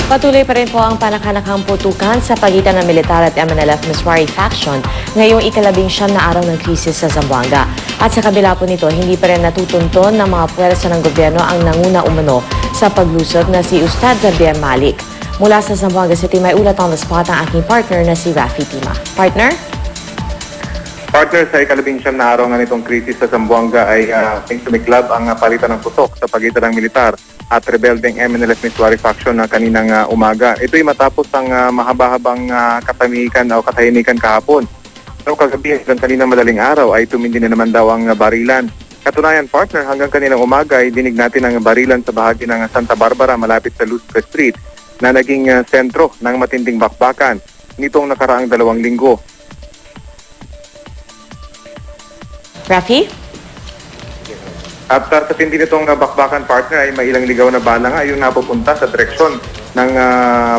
Patuloy pa rin po ang panakanakang putukan sa pagitan ng militar at MNLF Miswari faction ngayong ika-19 na araw ng krisis sa Zamboanga. At sa kabila po nito, hindi pa rin natutunton ng mga puwersa ng gobyerno ang nanguna umano sa paglusot na si Ustad Javier Malik. Mula sa Zamboanga City, may ulat on the spot ang aking partner na si Rafi Tima. Partner? Partner, sa ika-19 na araw nga nitong krisis sa Zamboanga ay sumiklab ang palitan ng putok sa pagitan ng militar at rebeldeng MNLF Miswari faction na kaninang umaga. Ito'y matapos ang mahaba-habang katahimikan kahapon. Pero kagabi hanggang kaninang madaling araw ay tumindi na naman daw ang barilan. Katunayan, partner, hanggang kaninang umaga ay dinig natin ang barilan sa bahagi ng Santa Barbara malapit sa Lusca Street na naging sentro ng matinding bakbakan nitong nakaraang 2 linggo. Rafi? At sa tindi nitong bakbakan, partner, ay may ilang ligaw na bala nga yung napupunta sa direksyon ng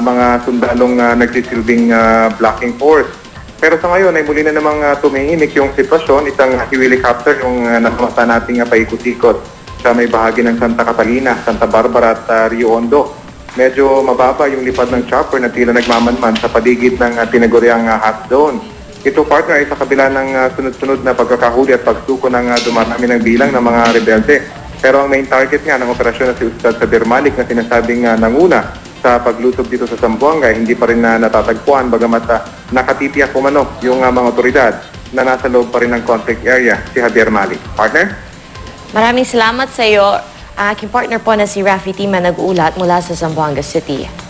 mga sundalong nagsisilbing blocking force. Pero sa ngayon ay muli na namang tumihimik yung sitwasyon. Isang helicopter yung nasamata nating paikot-ikot sa may bahagi ng Santa Catalina, Santa Barbara at Rio Hondo. Medyo mababa yung lipad ng chopper na tila nagmamanman sa paligid ng tinaguriang hot zone. Ito, partner, ay sa kabila ng sunod-sunod na pagkakahuli at pagsuko ng dumarami ng bilang ng mga rebelde. Pero ang main target nga ng operasyon na si Ustad Javier Malik na sinasabing nanguna sa paglusob dito sa Zamboanga, hindi pa rin natatagpuan bagamat nakatitiyak umano yung mga otoridad na nasa loob pa rin ng conflict area, si Javier Malik. Partner? Maraming salamat sa iyo. Aking partner po na si Rafi Tima nag-uulat mula sa Zamboanga City.